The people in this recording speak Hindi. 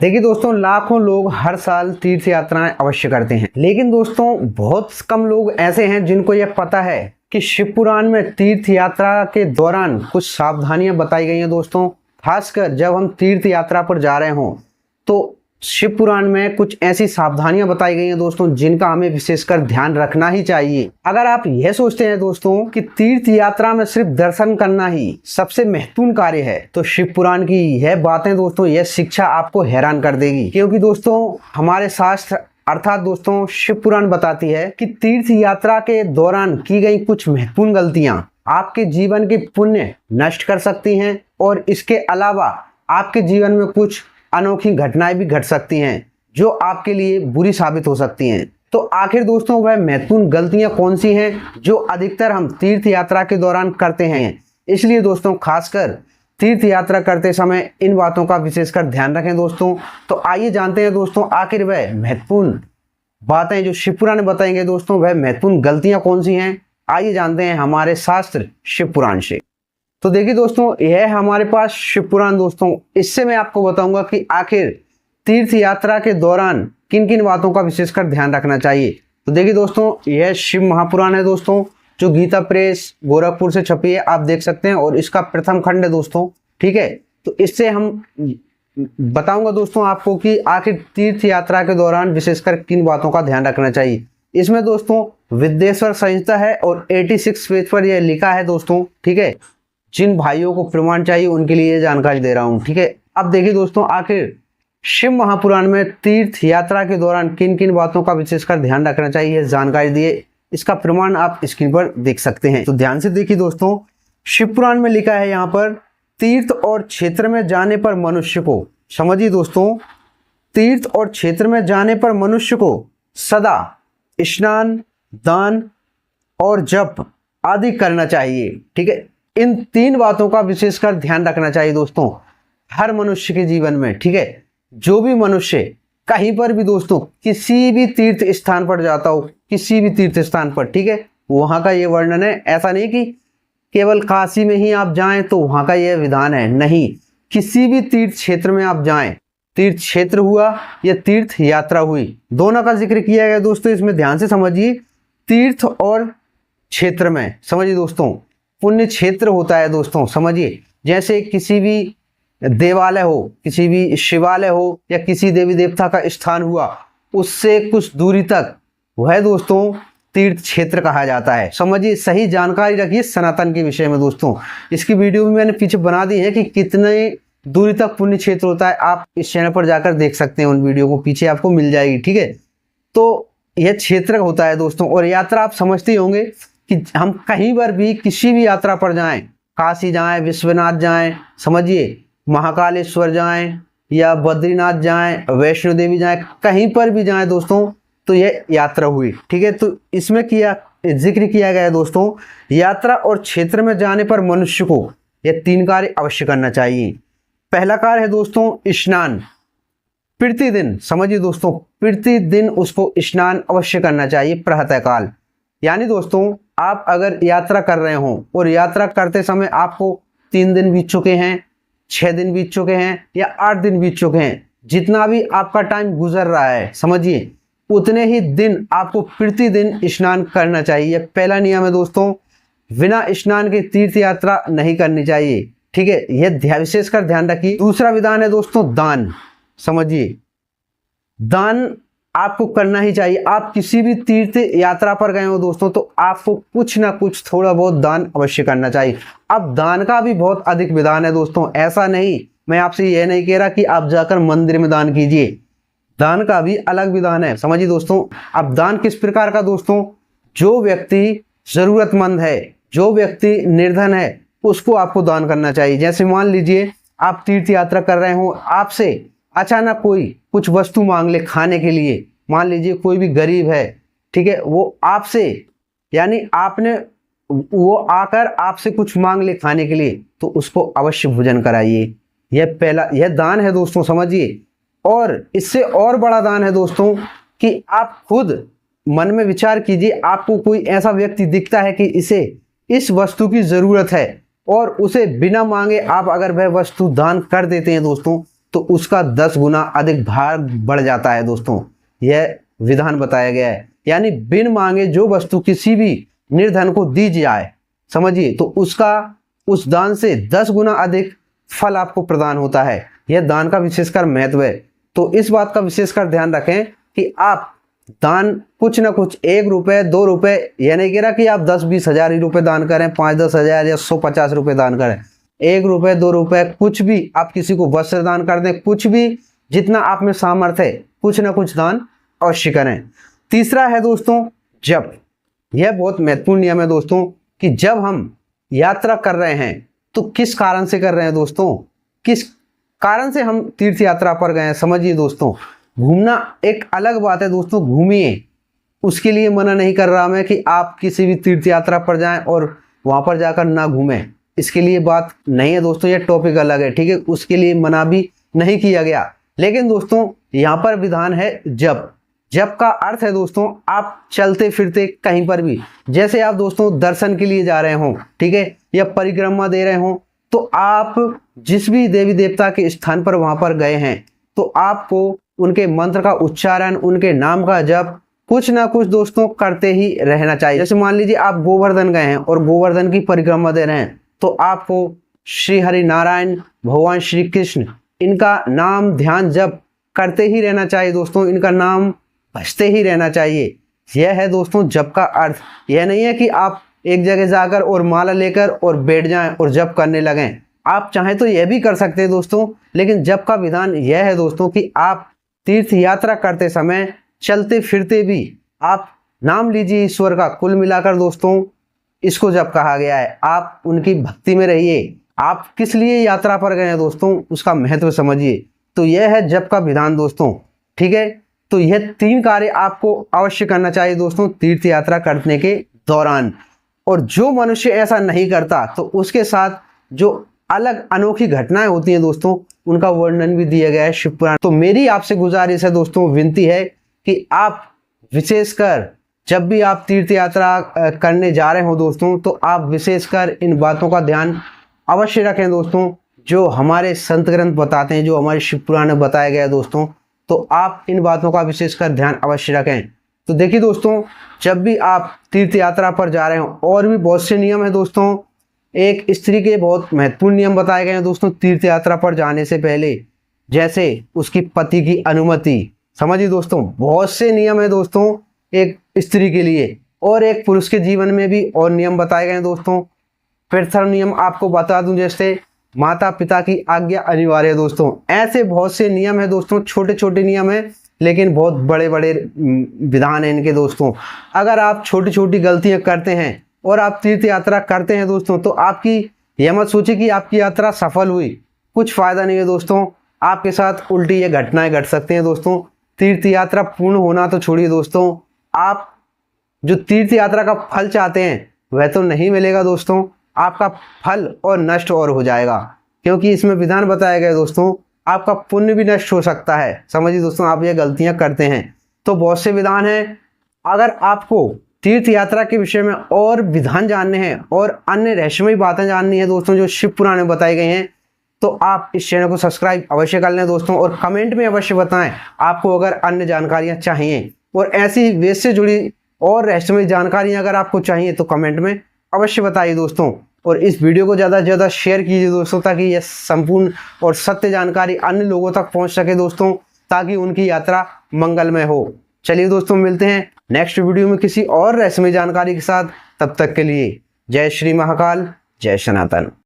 देखिए दोस्तों, लाखों लोग हर साल तीर्थ यात्राएं अवश्य करते हैं, लेकिन दोस्तों बहुत कम लोग ऐसे हैं जिनको यह पता है कि शिव पुराण में तीर्थ यात्रा के दौरान कुछ सावधानियां बताई गई हैं। दोस्तों, खासकर जब हम तीर्थ यात्रा पर जा रहे हों तो शिव पुराण में कुछ ऐसी सावधानियां बताई गई हैं दोस्तों, जिनका हमें विशेषकर ध्यान रखना ही चाहिए। अगर आप यह सोचते हैं दोस्तों कि तीर्थ यात्रा में सिर्फ दर्शन करना ही सबसे महत्वपूर्ण कार्य है, तो शिव पुराण की यह बातें दोस्तों, यह शिक्षा आपको हैरान कर देगी। क्योंकि दोस्तों हमारे शास्त्र अर्थात दोस्तों शिव पुराण बताती है कि तीर्थ यात्रा के दौरान की गई कुछ महत्वपूर्ण गलतियां आपके जीवन के पुण्य नष्ट कर सकती हैं, और इसके अलावा आपके जीवन में कुछ अनोखी घटनाएं भी घट सकती हैं जो आपके लिए बुरी साबित हो सकती हैं। तो आखिर दोस्तों वह महत्वपूर्ण गलतियां कौन सी हैं जो अधिकतर हम तीर्थ यात्रा के दौरान करते हैं। इसलिए दोस्तों खासकर तीर्थ यात्रा करते समय इन बातों का विशेषकर ध्यान रखें दोस्तों। तो आइए जानते हैं दोस्तों आखिर वह महत्वपूर्ण बातें जो शिव पुराण में बताएंगे दोस्तों, वह महत्वपूर्ण गलतियां कौन सी हैं। आइए जानते हैं हमारे शास्त्र शिव पुराण से। तो देखिए दोस्तों, यह है हमारे पास शिव पुराण दोस्तों। इससे मैं आपको बताऊंगा कि आखिर तीर्थ यात्रा के दौरान किन किन बातों का विशेषकर ध्यान रखना चाहिए। तो देखिए दोस्तों, यह शिव महापुराण है दोस्तों, जो गीता प्रेस गोरखपुर से छपी है, आप देख सकते हैं, और इसका प्रथम खंड है दोस्तों। ठीक है, तो इससे हम बताऊंगा दोस्तों आपको कि आखिर तीर्थ यात्रा के दौरान विशेषकर किन बातों का ध्यान रखना चाहिए। इसमें दोस्तों विद्येश्वर संहिता है और 86 पेज पर यह लिखा है दोस्तों। ठीक है, जिन भाइयों को प्रमाण चाहिए उनके लिए जानकारी दे रहा हूं। ठीक है, अब देखिए दोस्तों आखिर शिव महापुराण में तीर्थ यात्रा के दौरान किन किन बातों का विशेषकर ध्यान रखना चाहिए जानकारी दिए। इसका प्रमाण आप स्क्रीन पर देख सकते हैं। तो ध्यान से देखिए दोस्तों, शिव पुराण में लिखा है यहाँ पर, तीर्थ और क्षेत्र में जाने पर मनुष्य को, समझिए दोस्तों, तीर्थ और क्षेत्र में जाने पर मनुष्य को सदा स्नान, दान और जप आदि करना चाहिए। ठीक है, इन तीन बातों का विशेषकर ध्यान रखना चाहिए दोस्तों हर मनुष्य के जीवन में। ठीक है, जो भी मनुष्य कहीं पर भी दोस्तों किसी भी तीर्थ स्थान पर जाता हो, किसी भी तीर्थ स्थान पर, ठीक है, वहां का ये वर्णन है। ऐसा नहीं कि केवल काशी में ही आप जाएं तो वहां का यह विधान है, नहीं, किसी भी तीर्थ क्षेत्र में आप जाएं, तीर्थ क्षेत्र हुआ या तीर्थ यात्रा हुई, दोनों का जिक्र किया गया दोस्तों। इसमें ध्यान से समझिए, तीर्थ और क्षेत्र में समझिए दोस्तों, पुण्य क्षेत्र होता है दोस्तों, समझिए, जैसे किसी भी देवालय हो, किसी भी शिवालय हो, या किसी देवी देवता का स्थान हुआ, उससे कुछ दूरी तक वह दोस्तों तीर्थ क्षेत्र कहा जाता है। समझिए, सही जानकारी रखिए सनातन के विषय में दोस्तों। इसकी वीडियो भी मैंने पीछे बना दी है कि कितने दूरी तक पुण्य क्षेत्र होता है, आप इस चैनल पर जाकर देख सकते हैं, उन वीडियो को पीछे आपको मिल जाएगी। ठीक है, तो यह क्षेत्र होता है दोस्तों। और यात्रा आप समझते ही होंगे कि हम कहीं पर भी किसी भी यात्रा पर जाएं, काशी जाएं, विश्वनाथ जाएं, समझिए, महाकालेश्वर जाएं, या बद्रीनाथ जाएं, वैष्णो देवी जाएं, कहीं पर भी जाएं दोस्तों, तो यह यात्रा हुई। ठीक है, तो इसमें जिक्र किया गया है दोस्तों, यात्रा और क्षेत्र में जाने पर मनुष्य को यह तीन कार्य अवश्य करना चाहिए। पहला कार्य है दोस्तों स्नान। प्रतिदिन, समझिए दोस्तों, प्रतिदिन उसको स्नान अवश्य करना चाहिए प्रातःकाल। यानी दोस्तों आप अगर यात्रा कर रहे हो और यात्रा करते समय आपको 3 दिन बीत चुके हैं, 6 दिन बीत चुके हैं, या 8 दिन बीत चुके हैं, जितना भी आपका टाइम गुजर रहा है, समझिए, उतने ही दिन आपको प्रतिदिन स्नान करना चाहिए। पहला नियम है दोस्तों, बिना स्नान के तीर्थ यात्रा नहीं करनी चाहिए। ठीक है, यह विशेषकर ध्यान रखिए। दूसरा विधान है दोस्तों दान। समझिए, दान आपको करना ही चाहिए। आप किसी भी तीर्थ यात्रा पर गए हो दोस्तों, तो आपको कुछ ना कुछ थोड़ा बहुत दान अवश्य करना चाहिए। अब दान का भी बहुत अधिक विधान है दोस्तों, ऐसा नहीं, मैं आपसे यह नहीं कह रहा कि आप जाकर मंदिर में दान कीजिए, दान का भी अलग विधान है। समझिए दोस्तों, अब दान किस प्रकार का दोस्तों, जो व्यक्ति जरूरतमंद है, जो व्यक्ति निर्धन है, उसको आपको दान करना चाहिए। जैसे मान लीजिए आप तीर्थ यात्रा कर रहे हो, आपसे अचानक कोई कुछ वस्तु मांग ले खाने के लिए, मान लीजिए कोई भी गरीब है, ठीक है, वो आपसे, यानी आपने, वो आकर आपसे कुछ मांग ले खाने के लिए, तो उसको अवश्य भोजन कराइए। यह पहला, यह दान है दोस्तों, समझिए। और इससे और बड़ा दान है दोस्तों कि आप खुद मन में विचार कीजिए, आपको कोई ऐसा व्यक्ति दिखता है कि इसे इस वस्तु की जरूरत है, और उसे बिना मांगे आप अगर वह वस्तु दान कर देते हैं दोस्तों, तो उसका 10 गुना अधिक भार बढ़ जाता है दोस्तों। यह विधान बताया गया है। यानी बिन मांगे जो वस्तु किसी भी निर्धन को दी जाए, समझिए, तो उसका उस दान से 10 गुना अधिक फल आपको प्रदान होता है। यह दान का विशेषकर महत्व है। तो इस बात का विशेषकर ध्यान रखें कि आप दान कुछ ना कुछ 1 रुपये 2 रुपये, यह नहीं कह रहा कि आप 10-20 हज़ार ही रुपये दान करें, 5-10 हज़ार या 150 रुपये दान करें। 1 रुपये 2 रुपये कुछ भी आप किसी को वस्त्र दान कर दें, कुछ भी जितना आप में सामर्थ्य है कुछ ना कुछ दान अवश्य करें। तीसरा है दोस्तों जप। यह बहुत महत्वपूर्ण नियम है दोस्तों कि जब हम यात्रा कर रहे हैं तो किस कारण से कर रहे हैं दोस्तों, किस कारण से हम तीर्थ यात्रा पर गए हैं। समझिए दोस्तों, घूमना एक अलग बात है दोस्तों, घूमिए, उसके लिए मना नहीं कर रहा मैं कि आप किसी भी तीर्थ यात्रा पर जाएं और वहां पर जाकर ना घूमें, इसके लिए बात नहीं है दोस्तों, यह टॉपिक अलग है, ठीक है, उसके लिए मना भी नहीं किया गया। लेकिन दोस्तों यहाँ पर विधान है जप। जप का अर्थ है दोस्तों आप चलते फिरते कहीं पर भी, जैसे आप दोस्तों दर्शन के लिए जा रहे हों, ठीक है, या परिक्रमा दे रहे हों, तो आप जिस भी देवी देवता के स्थान पर वहां पर गए हैं तो आपको उनके मंत्र का उच्चारण, उनके नाम का जप कुछ ना कुछ दोस्तों करते ही रहना चाहिए। जैसे मान लीजिए आप गोवर्धन गए हैं और गोवर्धन की परिक्रमा दे रहे हैं, तो आपको श्री हरि नारायण, भगवान श्री कृष्ण, इनका नाम ध्यान जप करते ही रहना चाहिए दोस्तों, इनका नाम भजते ही रहना चाहिए। यह है दोस्तों जप का अर्थ। यह नहीं है कि आप एक जगह जाकर और माला लेकर और बैठ जाएं और जप करने लगें। आप चाहें तो यह भी कर सकते हैं दोस्तों, लेकिन जप का विधान यह है दोस्तों कि आप तीर्थ यात्रा करते समय चलते फिरते भी आप नाम लीजिए ईश्वर का। कुल मिलाकर दोस्तों इसको जप कहा गया है। आप उनकी भक्ति में रहिए। आप किस लिए यात्रा पर गए हैं दोस्तों, उसका महत्व समझिए। तो यह है जप का विधान दोस्तों, ठीक है। तो यह 3 कार्य आपको अवश्य करना चाहिए दोस्तों तीर्थ यात्रा करने के दौरान। और जो मनुष्य ऐसा नहीं करता तो उसके साथ जो अलग अनोखी घटनाएं होती हैं दोस्तों, उनका वर्णन भी दिया गया है शिव पुराण। तो मेरी आपसे गुजारिश है दोस्तों, विनती है कि आप विशेषकर जब भी आप तीर्थ यात्रा करने जा रहे हो दोस्तों, तो आप विशेषकर इन बातों का ध्यान अवश्य रखें दोस्तों, जो हमारे संत ग्रंथ बताते हैं, जो हमारे शिव पुराण में बताया गया है दोस्तों। तो आप इन बातों का विशेषकर ध्यान अवश्य रखें। तो देखिए दोस्तों, जब भी आप तीर्थ यात्रा पर जा रहे हो, और भी बहुत से नियम है दोस्तों। एक स्त्री के बहुत महत्वपूर्ण नियम बताए गए हैं दोस्तों तीर्थ यात्रा पर जाने से पहले, जैसे उसकी पति की अनुमति। समझिए दोस्तों, बहुत से नियम है दोस्तों एक स्त्री के लिए, और एक पुरुष के जीवन में भी और नियम बताए गए हैं दोस्तों। प्रथम नियम आपको बता दूं, जैसे माता पिता की आज्ञा अनिवार्य है दोस्तों। ऐसे बहुत से नियम है दोस्तों, छोटे छोटे नियम है लेकिन बहुत बड़े बड़े विधान है इनके दोस्तों। अगर आप छोटी छोटी गलतियां करते हैं और आप तीर्थ यात्रा करते हैं दोस्तों, तो आपकी यह मत सोचिए कि आपकी यात्रा सफल हुई, कुछ फायदा नहीं है दोस्तों। आपके साथ उल्टी ये घटनाएं घट सकती हैं दोस्तों। तीर्थ यात्रा पूर्ण होना तो छोड़िए दोस्तों, आप जो तीर्थ यात्रा का फल चाहते हैं वह तो नहीं मिलेगा दोस्तों, आपका फल और नष्ट और हो जाएगा, क्योंकि इसमें विधान बताया गया दोस्तों आपका पुण्य भी नष्ट हो सकता है। समझिए दोस्तों, आप ये गलतियां करते हैं। तो बहुत से विधान हैं। अगर आपको तीर्थ यात्रा के विषय में और विधान जानने हैं और अन्य रहस्यमयी बातें जाननी है दोस्तों जो शिव पुराण में बताई गई हैं, तो आप इस चैनल को सब्सक्राइब अवश्य कर लें दोस्तों, और कमेंट में अवश्य बताएं आपको अगर अन्य जानकारियां चाहिए, और ऐसी वेद से जुड़ी और रहस्यमयी जानकारियां अगर आपको चाहिए तो कमेंट में अवश्य बताइए दोस्तों। और इस वीडियो को ज़्यादा से ज़्यादा शेयर कीजिए दोस्तों, ताकि यह संपूर्ण और सत्य जानकारी अन्य लोगों तक पहुंच सके दोस्तों, ताकि उनकी यात्रा मंगलमय हो। चलिए दोस्तों, मिलते हैं नेक्स्ट वीडियो में किसी और रहस्यमय जानकारी के साथ। तब तक के लिए जय श्री महाकाल, जय सनातन।